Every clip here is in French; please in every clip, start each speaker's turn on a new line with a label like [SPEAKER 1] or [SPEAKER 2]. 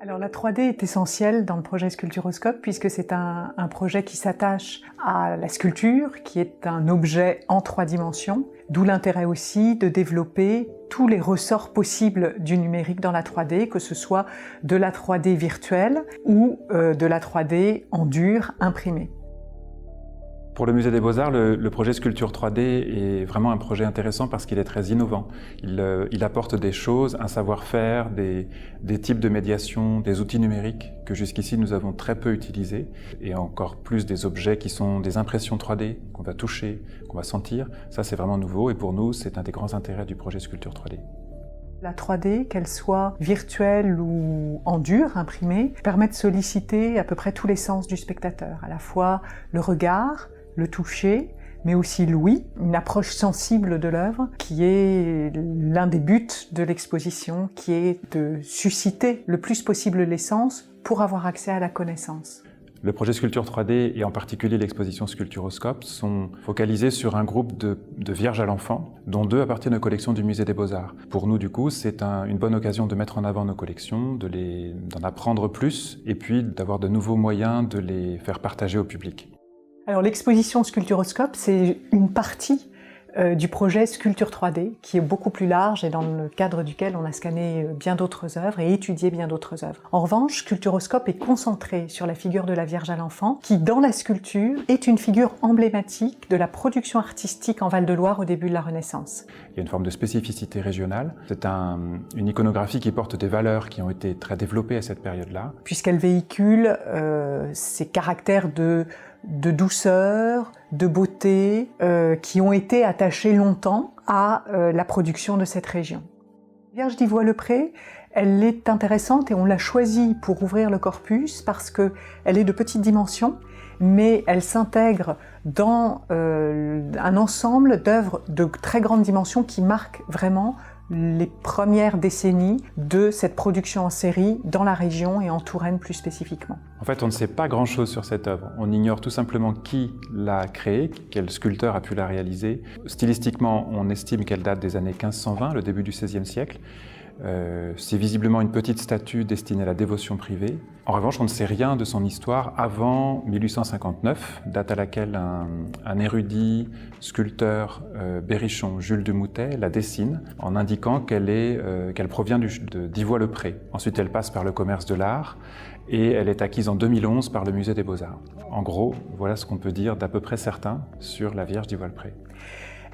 [SPEAKER 1] Alors la 3D est essentielle dans le projet Sculpturoscope puisque c'est un projet qui s'attache à la sculpture, qui est un objet en 3 dimensions, d'où l'intérêt aussi de développer tous les ressorts possibles du numérique dans la 3D, que ce soit de la 3D virtuelle ou de la 3D en dur, imprimée.
[SPEAKER 2] Pour le Musée des Beaux-Arts, le projet Sculpture 3D est vraiment un projet intéressant parce qu'il est très innovant. Il apporte des choses, un savoir-faire, des types de médiation, des outils numériques que jusqu'ici nous avons très peu utilisés, et encore plus des objets qui sont des impressions 3D qu'on va toucher, qu'on va sentir. Ça, c'est vraiment nouveau et pour nous, c'est un des grands intérêts du projet Sculpture 3D.
[SPEAKER 1] La 3D, qu'elle soit virtuelle ou en dur, imprimée, permet de solliciter à peu près tous les sens du spectateur, à la fois le regard, le toucher, mais aussi l'ouïe, une approche sensible de l'œuvre, qui est l'un des buts de l'exposition, qui est de susciter le plus possible les sens pour avoir accès à la connaissance.
[SPEAKER 2] Le projet Sculpture 3D et en particulier l'exposition Sculpturoscope sont focalisés sur un groupe de vierges à l'enfant, dont 2 appartiennent aux collections du Musée des Beaux-Arts. Pour nous, du coup, c'est une bonne occasion de mettre en avant nos collections, d'en apprendre plus et puis d'avoir de nouveaux moyens de les faire partager au public.
[SPEAKER 1] Alors l'exposition Sculpturoscope, c'est une partie du projet Sculpture 3D, qui est beaucoup plus large et dans le cadre duquel on a scanné bien d'autres œuvres et étudié bien d'autres œuvres. En revanche, Sculpturoscope est concentré sur la figure de la Vierge à l'enfant, qui dans la sculpture est une figure emblématique de la production artistique en Val-de-Loire au début de la Renaissance.
[SPEAKER 2] Il y a une forme de spécificité régionale. C'est une iconographie qui porte des valeurs qui ont été très développées à cette période-là.
[SPEAKER 1] Puisqu'elle véhicule ces caractères de douceur, de beauté, qui ont été attachés longtemps à la production de cette région. Vierge d'Ivois-le-Pré, elle est intéressante et on l'a choisie pour ouvrir le corpus parce qu'elle est de petite dimension, mais elle s'intègre dans un ensemble d'œuvres de très grande dimension qui marquent vraiment les premières décennies de cette production en série dans la région et en Touraine plus spécifiquement.
[SPEAKER 2] En fait, on ne sait pas grand-chose sur cette œuvre. On ignore tout simplement qui l'a créée, quel sculpteur a pu la réaliser. Stylistiquement, on estime qu'elle date des années 1520, le début du XVIe siècle. C'est visiblement une petite statue destinée à la dévotion privée. En revanche, on ne sait rien de son histoire avant 1859, date à laquelle un érudit sculpteur berrichon, Jules de Moutet, la dessine en indiquant qu'elle provient d'Ivois-le-Pré. Ensuite, elle passe par le commerce de l'art et elle est acquise en 2011 par le Musée des Beaux-Arts. En gros, voilà ce qu'on peut dire d'à peu près certain sur la Vierge d'Ivois-le-Pré.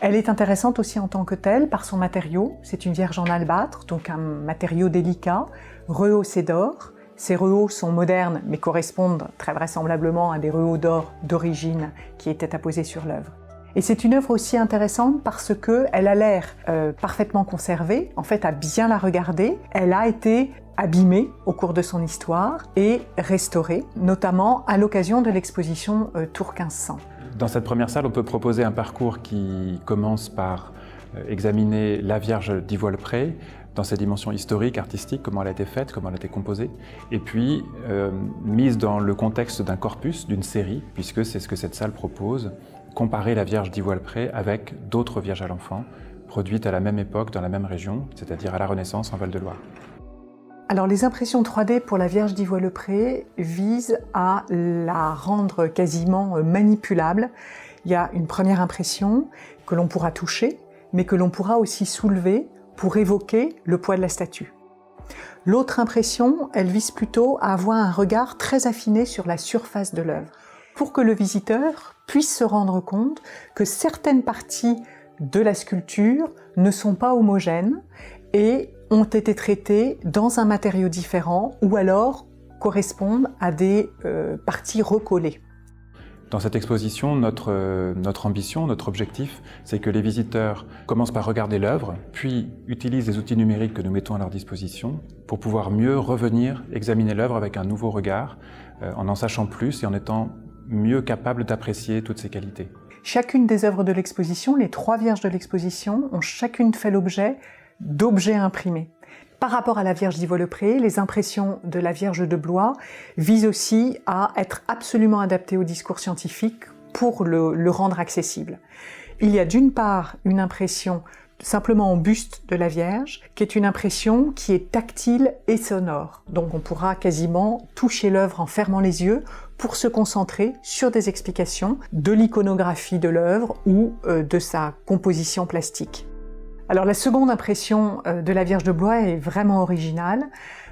[SPEAKER 1] Elle est intéressante aussi en tant que telle par son matériau. C'est une vierge en albâtre, donc un matériau délicat, rehaussé d'or. Ces rehauts sont modernes, mais correspondent très vraisemblablement à des rehauts d'or d'origine qui étaient apposés sur l'œuvre. Et c'est une œuvre aussi intéressante parce qu'elle a l'air parfaitement conservée. En fait, à bien la regarder, elle a été abîmée au cours de son histoire et restaurée, notamment à l'occasion de l'exposition Tour 1500.
[SPEAKER 2] Dans cette première salle, on peut proposer un parcours qui commence par examiner la Vierge d'Ivois-le-Pré dans ses dimensions historiques, artistiques, comment elle a été faite, comment elle a été composée, et puis mise dans le contexte d'un corpus, d'une série, puisque c'est ce que cette salle propose, comparer la Vierge d'Ivois-le-Pré avec d'autres Vierges à l'enfant, produites à la même époque, dans la même région, c'est-à-dire à la Renaissance en Val-de-Loire.
[SPEAKER 1] Alors les impressions 3D pour la Vierge d'Ivois-le-Pré visent à la rendre quasiment manipulable. Il y a une première impression que l'on pourra toucher, mais que l'on pourra aussi soulever pour évoquer le poids de la statue. L'autre impression, elle vise plutôt à avoir un regard très affiné sur la surface de l'œuvre, pour que le visiteur puisse se rendre compte que certaines parties de la sculpture ne sont pas homogènes et ont été traitées dans un matériau différent ou alors correspondent à des parties recollées.
[SPEAKER 2] Dans cette exposition, notre ambition, notre objectif, c'est que les visiteurs commencent par regarder l'œuvre, puis utilisent les outils numériques que nous mettons à leur disposition pour pouvoir mieux revenir examiner l'œuvre avec un nouveau regard, en sachant plus et en étant mieux capables d'apprécier toutes ses qualités.
[SPEAKER 1] Chacune des œuvres de l'exposition, les 3 vierges de l'exposition, ont chacune fait l'objet d'objets imprimés. Par rapport à la Vierge d'Ivois-le-Pré, les impressions de la Vierge de Blois visent aussi à être absolument adaptées au discours scientifique pour le rendre accessible. Il y a d'une part une impression simplement en buste de la Vierge, qui est une impression qui est tactile et sonore. Donc on pourra quasiment toucher l'œuvre en fermant les yeux pour se concentrer sur des explications de l'iconographie de l'œuvre ou de sa composition plastique. Alors la seconde impression de la Vierge de Blois est vraiment originale.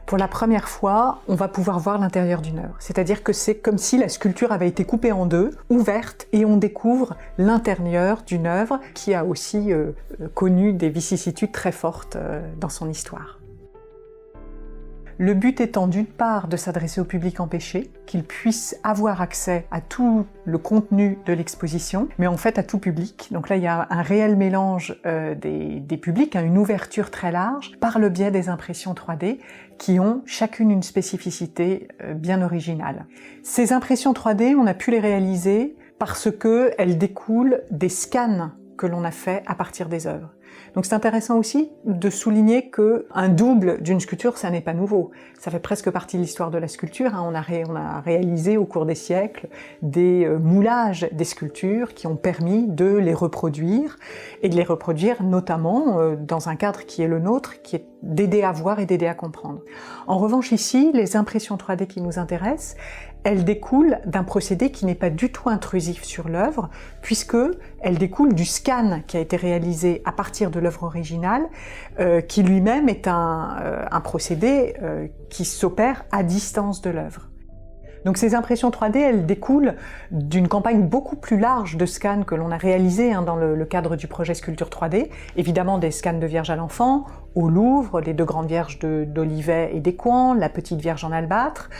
[SPEAKER 1] Pour la première fois, on va pouvoir voir l'intérieur d'une œuvre. C'est-à-dire que c'est comme si la sculpture avait été coupée en deux, ouverte, et on découvre l'intérieur d'une œuvre qui a aussi connu des vicissitudes très fortes dans son histoire. Le but étant d'une part de s'adresser au public empêché, qu'il puisse avoir accès à tout le contenu de l'exposition, mais en fait à tout public. Donc là il y a un réel mélange des publics, une ouverture très large, par le biais des impressions 3D qui ont chacune une spécificité bien originale. Ces impressions 3D, on a pu les réaliser parce qu'elles découlent des scans que l'on a fait à partir des œuvres. Donc c'est intéressant aussi de souligner qu'un double d'une sculpture, ça n'est pas nouveau. Ça fait presque partie de l'histoire de la sculpture. On a réalisé au cours des siècles des moulages des sculptures qui ont permis de les reproduire, et de les reproduire notamment dans un cadre qui est le nôtre, qui est d'aider à voir et d'aider à comprendre. En revanche ici, les impressions 3D qui nous intéressent, elles découlent d'un procédé qui n'est pas du tout intrusif sur l'œuvre, puisque elles découlent du scan qui a été réalisé à partir de l'œuvre originale, qui lui-même est un procédé qui s'opère à distance de l'œuvre. Donc ces impressions 3D, elles découlent d'une campagne beaucoup plus large de scans que l'on a réalisé dans le cadre du projet Sculpture 3D. Évidemment des scans de Vierge à l'enfant, au Louvre, les deux grandes Vierges d'Olivet et d'Écouen, la petite Vierge en albâtre.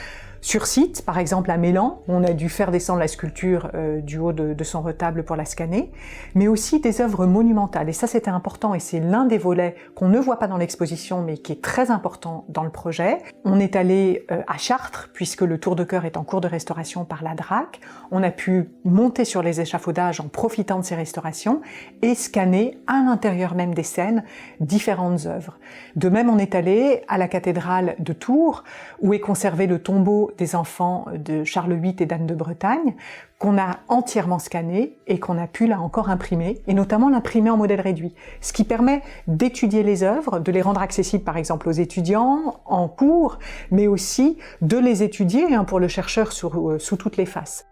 [SPEAKER 1] Sur site, par exemple à Mélan, on a dû faire descendre la sculpture du haut de son retable pour la scanner, mais aussi des œuvres monumentales. Et ça c'était important, et c'est l'un des volets qu'on ne voit pas dans l'exposition, mais qui est très important dans le projet. On est allé à Chartres, puisque le Tour de Chœur est en cours de restauration par la DRAC. On a pu monter sur les échafaudages en profitant de ces restaurations et scanner à l'intérieur même des scènes différentes œuvres. De même, on est allé à la cathédrale de Tours, où est conservé le tombeau des enfants de Charles VIII et d'Anne de Bretagne, qu'on a entièrement scanné et qu'on a pu là encore imprimer, et notamment l'imprimer en modèle réduit. Ce qui permet d'étudier les œuvres, de les rendre accessibles par exemple aux étudiants en cours, mais aussi de les étudier pour le chercheur sous toutes les faces.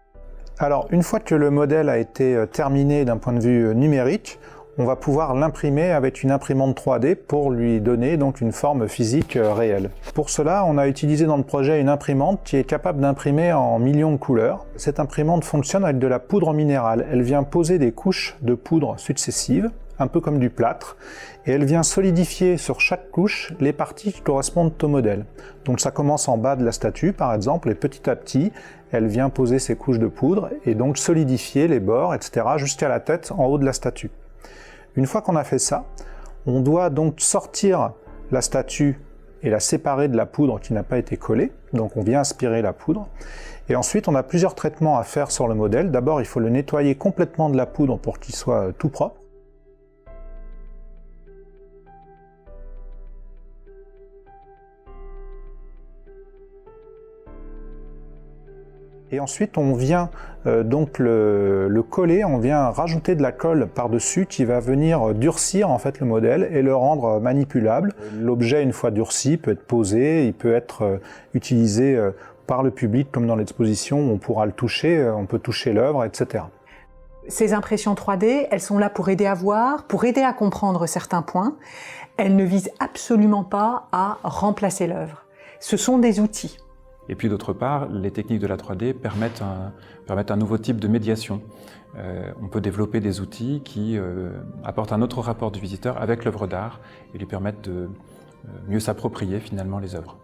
[SPEAKER 3] Alors une fois que le modèle a été terminé d'un point de vue numérique, on va pouvoir l'imprimer avec une imprimante 3D pour lui donner donc une forme physique réelle. Pour cela, on a utilisé dans le projet une imprimante qui est capable d'imprimer en millions de couleurs. Cette imprimante fonctionne avec de la poudre minérale. Elle vient poser des couches de poudre successives, un peu comme du plâtre, et elle vient solidifier sur chaque couche les parties qui correspondent au modèle. Donc ça commence en bas de la statue par exemple, et petit à petit, elle vient poser ses couches de poudre et donc solidifier les bords, etc. jusqu'à la tête en haut de la statue. Une fois qu'on a fait ça, on doit donc sortir la statue et la séparer de la poudre qui n'a pas été collée. Donc on vient aspirer la poudre. Et ensuite, on a plusieurs traitements à faire sur le modèle. D'abord, il faut le nettoyer complètement de la poudre pour qu'il soit tout propre. Et ensuite, on vient donc le coller, on vient rajouter de la colle par-dessus qui va venir durcir en fait le modèle et le rendre manipulable. L'objet, une fois durci, peut être posé, il peut être utilisé par le public comme dans l'exposition, on pourra le toucher, on peut toucher l'œuvre, etc.
[SPEAKER 1] Ces impressions 3D, elles sont là pour aider à voir, pour aider à comprendre certains points. Elles ne visent absolument pas à remplacer l'œuvre. Ce sont des outils.
[SPEAKER 2] Et puis d'autre part, les techniques de la 3D permettent un nouveau type de médiation. On peut développer des outils qui apportent un autre rapport du visiteur avec l'œuvre d'art et lui permettent de mieux s'approprier finalement les œuvres.